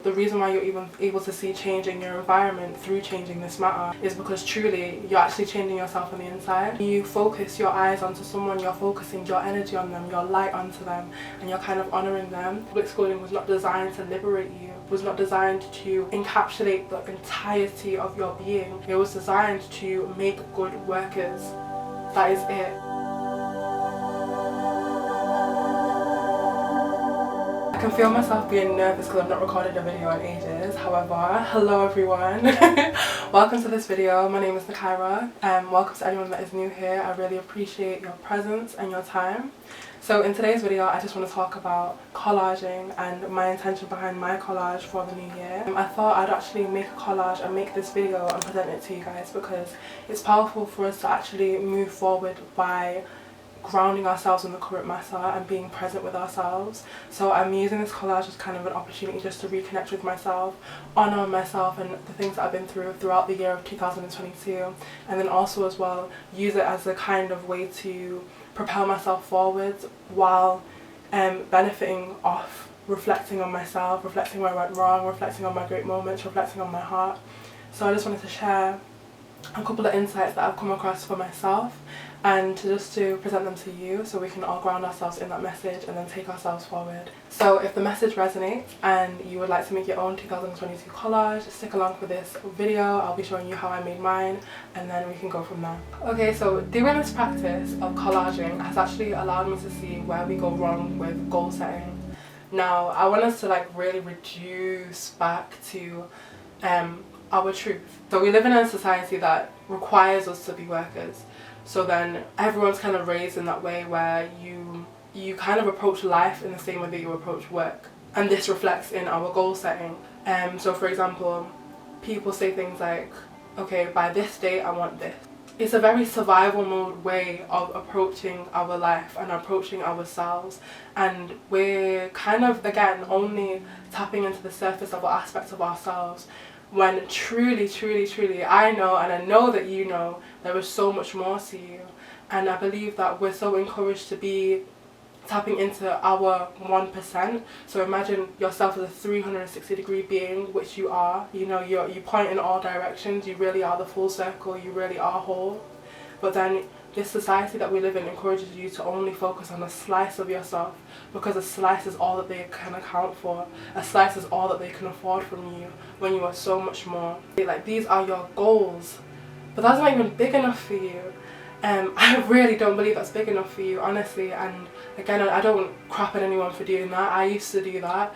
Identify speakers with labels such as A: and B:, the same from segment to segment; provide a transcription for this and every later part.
A: The reason why you're even able to see change in your environment through changing this matter is because truly you're actually changing yourself on the inside. You focus your eyes onto someone, you're focusing your energy on them, your light onto them, and you're kind of honouring them. Public schooling was not designed to liberate you, was not designed to encapsulate the entirety of your being. It was designed to make good workers. That is it. I can feel myself being nervous because I've not recorded a video in ages. However, hello everyone. Welcome to this video. My name is Nakaira and welcome to anyone that is new here. I really appreciate your presence and your time. So in today's video I just want to talk about collaging and my intention behind my collage for the new year. I thought I'd actually make a collage and make this video and present it to you guys because it's powerful for us to actually move forward by grounding ourselves in the current matter and being present with ourselves. So I'm using this collage as kind of an opportunity just to reconnect with myself, honour myself and the things that I've been through throughout the year of 2022, and then also as well use it as a kind of way to propel myself forwards while benefiting off reflecting on myself, reflecting where I went wrong, reflecting on my great moments, reflecting on my heart. So I just wanted to share a couple of insights that I've come across for myself and just to present them to you so we can all ground ourselves in that message and then take ourselves forward. So if the message resonates and you would like to make your own 2022 collage, stick along for this video. I'll be showing you how I made mine and then we can go from there. Okay, so doing this practice of collaging has actually allowed me to see where we go wrong with goal setting. Now I want us to really reduce back to our truth. So we live in a society that requires us to be workers. So then everyone's kind of raised in that way where you kind of approach life in the same way that you approach work. And this reflects in our goal setting. So for example, people say things like, okay, by this date I want this. It's a very survival mode way of approaching our life and approaching ourselves, and we're kind of, again, only tapping into the surface level aspects of ourselves when truly I know, and I know that you know, there is so much more to you. And I believe that we're so encouraged to be tapping into our 1%. So imagine yourself as a 360-degree being, which you are. You know, you point in all directions, you really are the full circle, you really are whole. But then this society that we live in encourages you to only focus on a slice of yourself, because a slice is all that they can account for. A slice is all that they can afford from you when you are so much more. Like, these are your goals, but that's not even big enough for you. I really don't believe that's big enough for you, honestly. And again, I don't crap at anyone for doing that. I used to do that.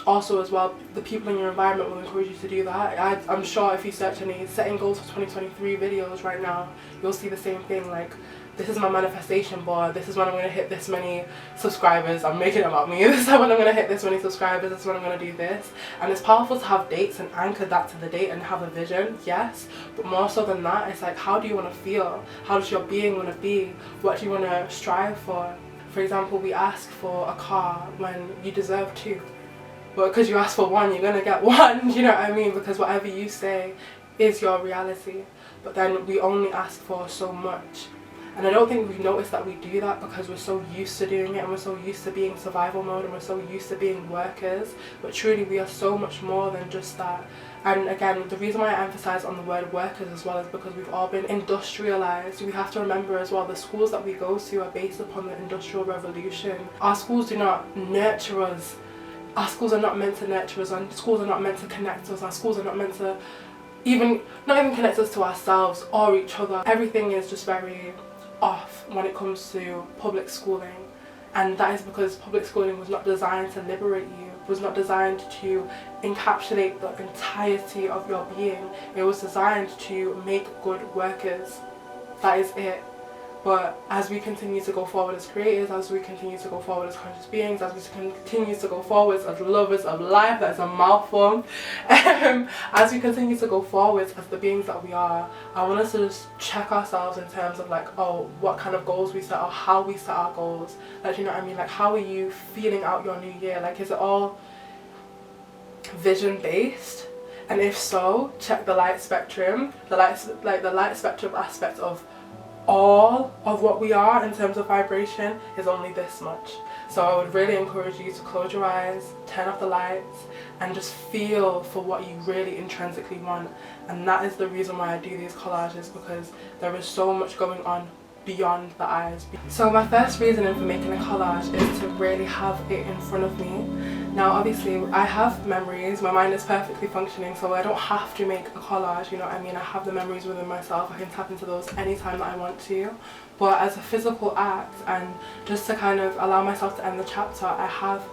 A: Also as well, the people in your environment will encourage you to do that. I'm sure if you search any setting goals for 2023 videos right now, you'll see the same thing. Like, this is my manifestation board, this is when I'm going to hit this many subscribers. I'm making it about me. This is when I'm going to hit this many subscribers, this is when I'm going to do this. And it's powerful to have dates and anchor that to the date and have a vision, yes, but more so than that, it's like, how do you want to feel? How does your being want to be? What do you want to strive for? For example, we ask for a car when you deserve two, but because you ask for one, you're going to get one. You know what I mean? Because whatever you say is your reality, but then we only ask for so much. And I don't think we've noticed that we do that because we're so used to doing it, and we're so used to being survival mode, and we're so used to being workers. But truly we are so much more than just that. And again, the reason why I emphasize on the word workers as well is because we've all been industrialized. We have to remember as well, the schools that we go to are based upon the Industrial Revolution. Our schools do not nurture us. Our schools are not meant to nurture us. Our schools are not meant to connect us. Our schools are not meant to not even connect us to ourselves or each other. Everything is just very off when it comes to public schooling, and that is because public schooling was not designed to liberate you, was not designed to encapsulate the entirety of your being. It was designed to make good workers. That is it. But as we continue to go forward as creators, as we continue to go forward as conscious beings, as we continue to go forward as lovers of life, that's a mouthful, as we continue to go forward as the beings that we are, I want us to just check ourselves in terms of like, oh, what kind of goals we set or how we set our goals. Like, you know what I mean? Like, how are you feeling out your new year? Like, is it all vision based? And if so, check the light spectrum, the light spectrum aspect of all of what we are in terms of vibration is only this much. So I would really encourage you to close your eyes, turn off the lights, and just feel for what you really intrinsically want. And that is the reason why I do these collages, because there is so much going on beyond the eyes. So my first reasoning for making a collage is to really have it in front of me. Now obviously I have memories, my mind is perfectly functioning, so I don't have to make a collage, you know what I mean? I have the memories within myself, I can tap into those anytime that I want to. But as a physical act, and just to kind of allow myself to end the chapter, I have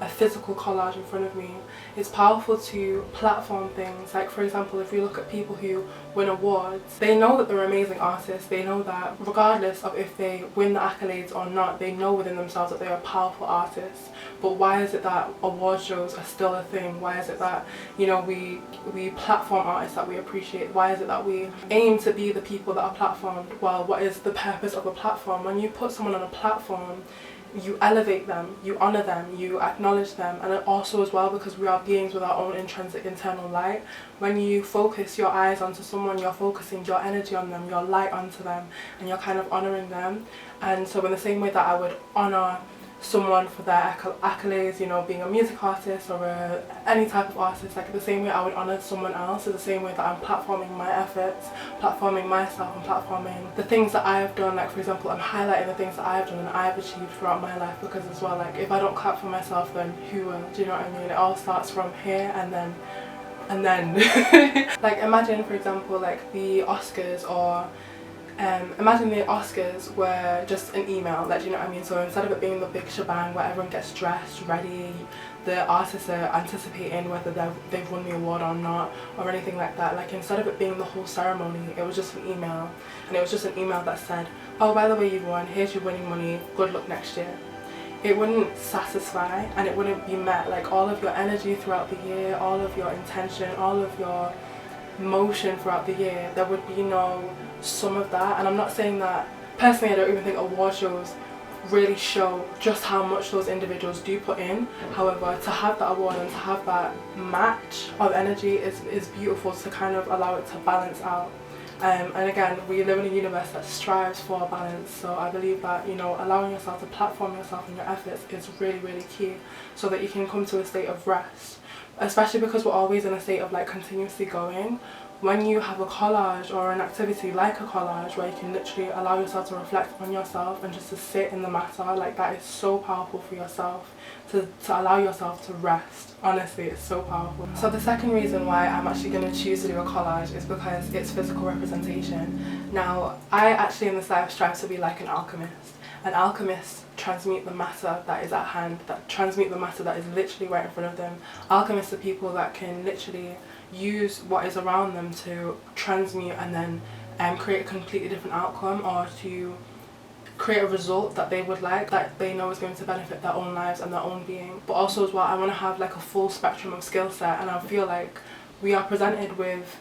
A: a physical collage in front of me. It's powerful to platform things. Like for example, if you look at people who win awards, they know that they're amazing artists. They know that regardless of if they win the accolades or not, they know within themselves that they are powerful artists. But why is it that award shows are still a thing? Why is it that, you know, we platform artists that we appreciate? Why is it that we aim to be the people that are platformed? Well, what is the purpose of a platform? When you put someone on a platform, you elevate them, you honour them, you acknowledge them. And also as well, because we are beings with our own intrinsic internal light, when you focus your eyes onto someone, you're focusing your energy on them, your light onto them, and you're kind of honouring them. And so in the same way that I would honour someone for their accolades, you know, being a music artist or any type of artist, like the same way I would honour someone else is the same way that I'm platforming my efforts, platforming myself, and platforming the things that I have done. Like for example, I'm highlighting the things that I have done and I have achieved throughout my life, because as well, like if I don't clap for myself, then who will? Do you know what I mean? It all starts from here and then like imagine for example like the Oscars, or imagine the Oscars were just an email, like, you know what I mean? So instead of it being the big shebang where everyone gets dressed, ready, the artists are anticipating whether they've won the award or not, or anything like that. Like instead of it being the whole ceremony, it was just an email, and it was just an email that said, oh, by the way, you won, here's your winning money, good luck next year. It wouldn't satisfy, and it wouldn't be met. Like all of your energy throughout the year, all of your intention, all of your motion throughout the year, there would be no sum of that. And I'm not saying that, personally I don't even think award shows really show just how much those individuals do put in. However, to have that award and to have that match of energy is beautiful, to kind of allow it to balance out. And again, we live in a universe that strives for balance, so I believe that, you know, allowing yourself to platform yourself and your efforts is really, really key, so that you can come to a state of rest, especially because we're always in a state of like continuously going. When you have a collage or an activity like a collage where you can literally allow yourself to reflect on yourself and just to sit in the matter, like that is so powerful for yourself, to allow yourself to rest. Honestly, it's so powerful. So the second reason why I'm actually going to choose to do a collage is because it's physical representation. Now, I actually in this life strive to be like an alchemist. An alchemist transmute the matter that is at hand, that transmute the matter that is literally right in front of them. Alchemists are people that can literally use what is around them to transmute and then create a completely different outcome, or to create a result that they would like, that they know is going to benefit their own lives and their own being. But also as well, I want to have like a full spectrum of skill set, and I feel like we are presented with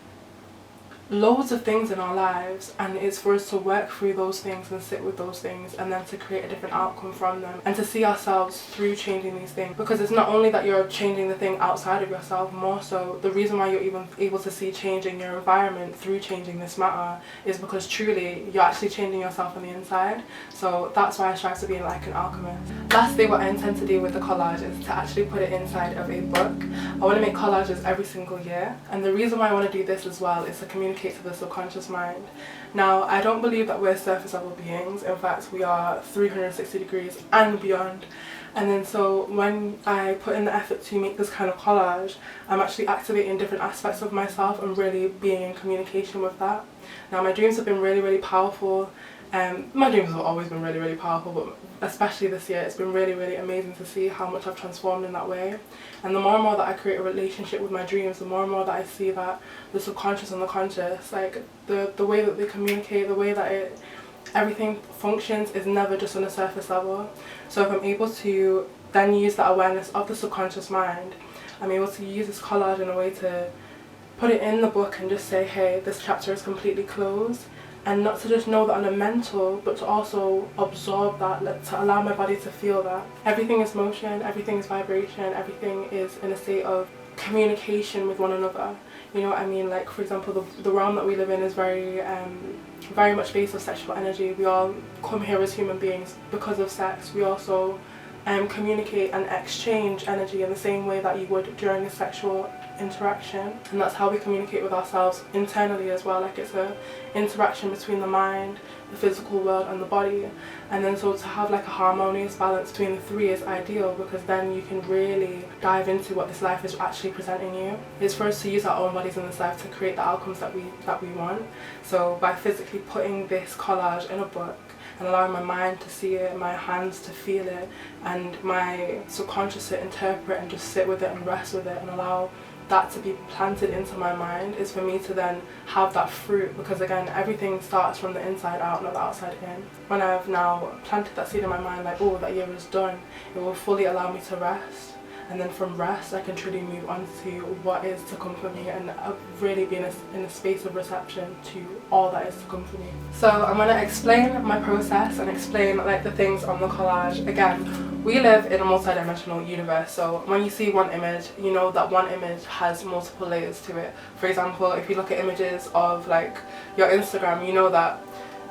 A: loads of things in our lives, and it's for us to work through those things and sit with those things, and then to create a different outcome from them, and to see ourselves through changing these things. Because it's not only that you're changing the thing outside of yourself, more so the reason why you're even able to see change in your environment through changing this matter is because truly you're actually changing yourself on the inside. So that's why I strive to be like an alchemist. Lastly, what I intend to do with the collage is to actually put it inside of a book. I want to make collages every single year, and the reason why I want to do this as well is to communicate to the subconscious mind. Now, I don't believe that we're surface level beings. In fact, we are 360 degrees and beyond. And then so when I put in the effort to make this kind of collage, I'm actually activating different aspects of myself and really being in communication with that. Now, my dreams have been really, really powerful. My dreams have always been really, really powerful, but especially this year, it's been really, really amazing to see how much I've transformed in that way. And the more and more that I create a relationship with my dreams, the more and more that I see that the subconscious and the conscious, like the way that they communicate, the way that everything functions is never just on a surface level. So if I'm able to then use that awareness of the subconscious mind, I'm able to use this collage in a way to put it in the book and just say, hey, this chapter is completely closed. And not to just know that on a mental, but to also absorb that, to allow my body to feel that. Everything is motion, everything is vibration, everything is in a state of communication with one another. You know what I mean? Like, for example, the realm that we live in is very much based on sexual energy. We all come here as human beings because of sex. We also communicate and exchange energy in the same way that you would during a sexual interaction. And that's how we communicate with ourselves internally as well. Like, it's a interaction between the mind, the physical world and the body. And then so to have like a harmonious balance between the three is ideal, because then you can really dive into what this life is actually presenting you. It's for us to use our own bodies in this life to create the outcomes that we want. So by physically putting this collage in a book and allowing my mind to see it, my hands to feel it, and my subconscious to interpret and just sit with it and rest with it and allow that to be planted into my mind, is for me to then have that fruit, because again, everything starts from the inside out, not the outside in. When I've now planted that seed in my mind, like, oh, that year is done, it will fully allow me to rest. And then from rest I can truly move on to what is to come for me, and really be in a space of reception to all that is to come for me. So I'm going to explain my process and explain like the things on the collage. Again, we live in a multi-dimensional universe, so when you see one image, you know that one image has multiple layers to it. For example, if you look at images of like your Instagram, you know that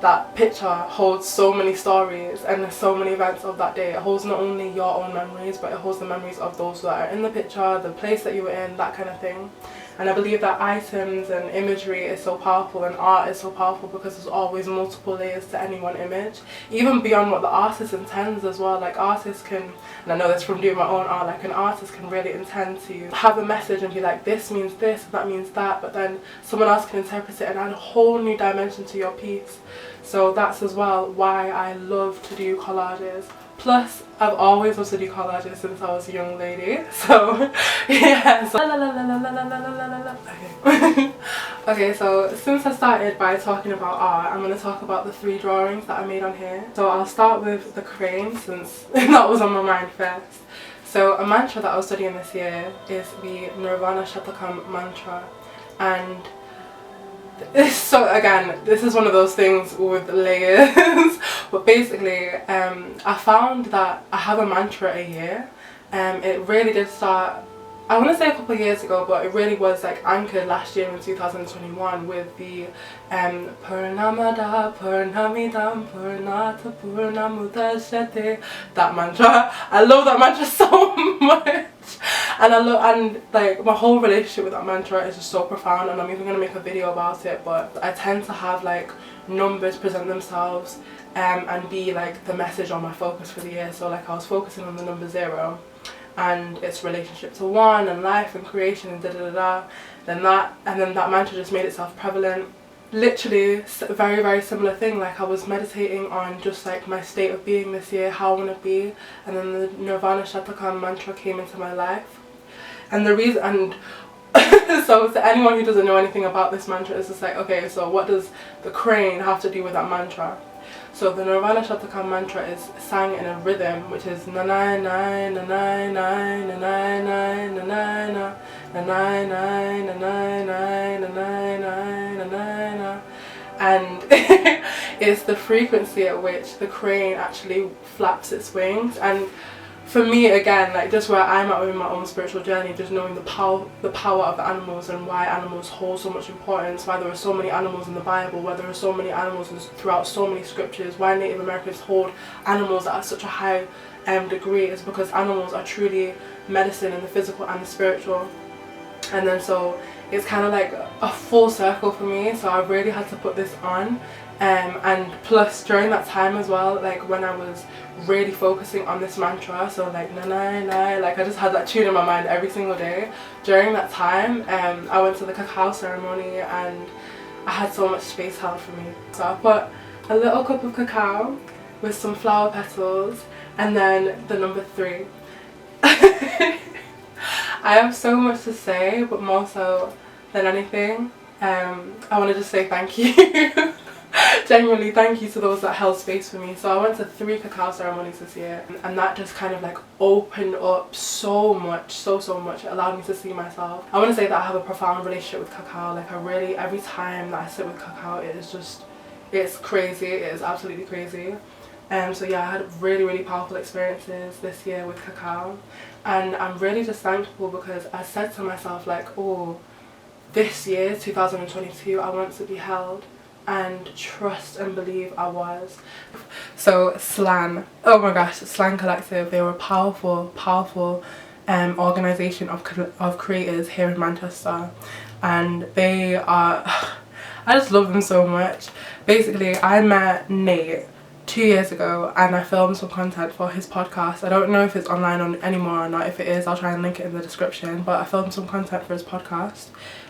A: that picture holds so many stories and there's so many events of that day. It holds not only your own memories, but it holds the memories of those that are in the picture, the place that you were in, that kind of thing. And I believe that items and imagery is so powerful, and art is so powerful, because there's always multiple layers to any one image, even beyond what the artist intends as well. Like, artists can, and I know this from doing my own art, like an artist can really intend to have a message and be like, this means this, that means that, but then someone else can interpret it and add a whole new dimension to your piece. So that's as well why I love to do collages. Plus, I've always wanted to do collages since I was a young lady, so yeah. So okay. Okay, so since I started by talking about art, I'm going to talk about the 3 drawings that I made on here. So I'll start with the crane, since that was on my mind first. So a mantra that I was studying this year is the Nirvana Shatakam mantra, and so again, this is one of those things with layers. But basically, I found that I have a mantra a year. It really did start, I want to say a couple of years ago, but it really was like anchored last year in 2021 with the Purnamada Purnamidam Purnata Purnamudashate, that mantra. I love that mantra so much. And like my whole relationship with that mantra is just so profound, and I'm even going to make a video about it. But I tend to have like numbers present themselves and be like the message on my focus for the year. So like I was focusing on the number 0 and its relationship to 1 and life and creation and then that mantra just made itself prevalent. Literally a very, very similar thing. Like, I was meditating on just like my state of being this year, how I want to be, and then the Nirvana Shatakam mantra came into my life. And the reason, and so to anyone who doesn't know anything about this mantra, it's just like, okay, so what does the crane have to do with that mantra? So the Nirvana Shatakam mantra is sang in a rhythm, which is na na na na na na na na na na na na na na na, and it's the frequency at which the crane actually flaps its wings. And for me, again, like just where I'm at in my own spiritual journey, just knowing the power of the animals and why animals hold so much importance, why there are so many animals in the Bible, why there are so many animals throughout so many scriptures, why Native Americans hold animals at such a high degree, is because animals are truly medicine in the physical and the spiritual. And then so it's kind of like a full circle for me, so I really had to put this on. And plus during that time as well, like when I was really focusing on this mantra, so like na na na, like I just had that tune in my mind every single day. During that time, I went to the cacao ceremony and I had so much space held for me. So I put a little cup of cacao with some flower petals and then the number 3. I have so much to say, but more so than anything, I want to just say thank you. Genuinely thank you to those that held space for me. So I went to 3 cacao ceremonies this year, and that just kind of like opened up so much, so much. It allowed me to see myself. I want to say that I have a profound relationship with cacao. Like I really, every time that I sit with cacao, it is just, it's crazy. It is absolutely crazy. So yeah, I had really powerful experiences this year with cacao, and I'm really just thankful because I said to myself like, oh, this year 2022 I want to be held and trust and believe I was. So Slan, oh my gosh, Slan Collective, they were a powerful organisation of creators here in Manchester, and they are I just love them so much. Basically, I met Nate 2 years ago and I filmed some content for his podcast. I don't know if it's online anymore or not. If it is, I'll try and link it in the description, but I filmed some content for his podcast,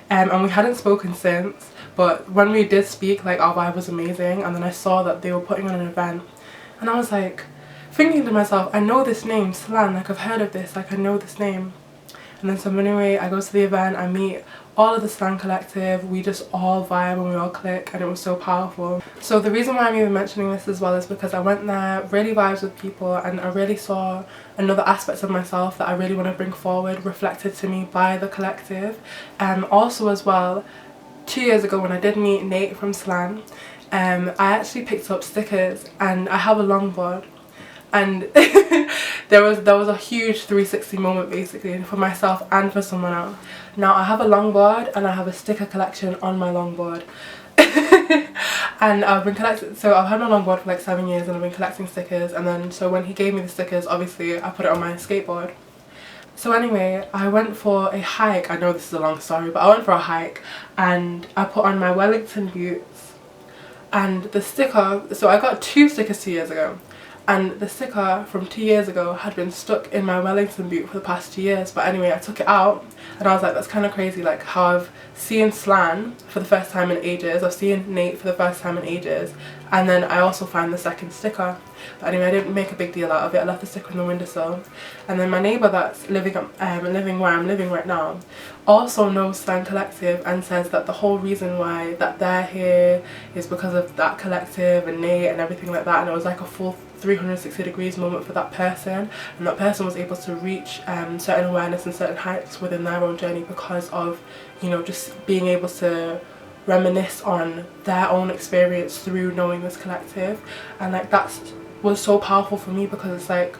A: and we hadn't spoken since, but when we did speak, like, our vibe was amazing. And then I saw that they were putting on an event and I was like thinking to myself, I know this name, Slan, like I've heard of this, like I know this name. And then so anyway, I go to the event, I meet all of the Slan Collective, we just all vibe and we all click, and it was so powerful. So the reason why I'm even mentioning this as well is because I went there, really vibes with people, and I really saw another aspect of myself that I really want to bring forward, reflected to me by the collective. Also as well, 2 years ago when I did meet Nate from Slan, I actually picked up stickers, and I have a longboard. And there was a huge 360 moment basically for myself and for someone else. Now I have a longboard and I have a sticker collection on my longboard. And I've been collecting, so I've had my longboard for like 7 years and I've been collecting stickers, and then so when he gave me the stickers, obviously I put it on my skateboard. So anyway, I went for a hike. I know this is a long story, but I went for a hike and I put on my Wellington boots, and the sticker, so I got 2 stickers 2 years ago. And the sticker from 2 years ago had been stuck in my Wellington boot for the past 2 years. But anyway, I took it out and I was like, that's kind of crazy, like how I've seen Slan for the first time in ages, I've seen Nate for the first time in ages, and then I also found the second sticker. But anyway, I didn't make a big deal out of it. I left the sticker on the windowsill. And then my neighbour that's living where I'm living right now also knows Slan Collective and says that the whole reason why that they're here is because of that collective and Nate and everything like that. And it was like a full 360 degrees moment for that person, and that person was able to reach certain awareness and certain heights within their own journey because of, you know, just being able to reminisce on their own experience through knowing this collective. And like that was so powerful for me, because it's like,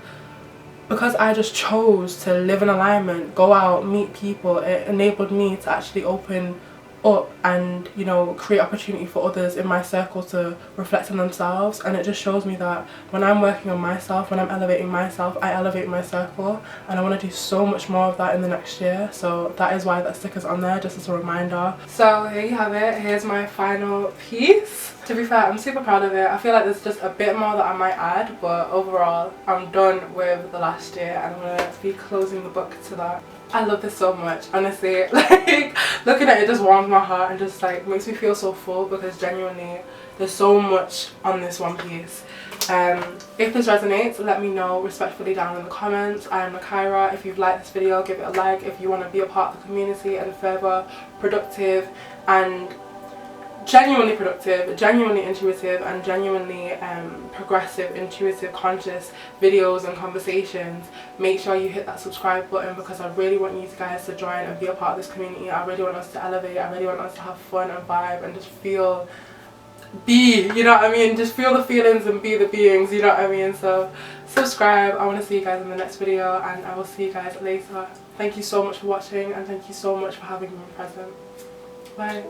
A: because I just chose to live in alignment, go out, meet people, it enabled me to actually open up and, you know, create opportunity for others in my circle to reflect on themselves. And it just shows me that when I'm working on myself, when I'm elevating myself, I elevate my circle, and I want to do so much more of that in the next year. So that is why that sticker's on there, just as a reminder. So here you have it, here's my final piece. To be fair, I'm super proud of it. I feel like there's just a bit more that I might add, but overall I'm done with the last year and I'm going to be closing the book to that. I love this so much, honestly. Like, looking at it just warms my heart and just like makes me feel so full, because genuinely there's so much on this one piece. If this resonates, let me know respectfully down in the comments. I am Nakaira. If you've liked this video, give it a like. If you want to be a part of the community and further productive and genuinely productive, genuinely intuitive, and genuinely progressive, intuitive, conscious videos and conversations, make sure you hit that subscribe button, because I really want you guys to join and be a part of this community. I really want us to elevate, I really want us to have fun and vibe and just you know what I mean, just feel the feelings and be the beings, you know what I mean. So subscribe. I want to see you guys in the next video, and I will see you guys later. Thank you so much for watching, and thank you so much for having me present. Bye.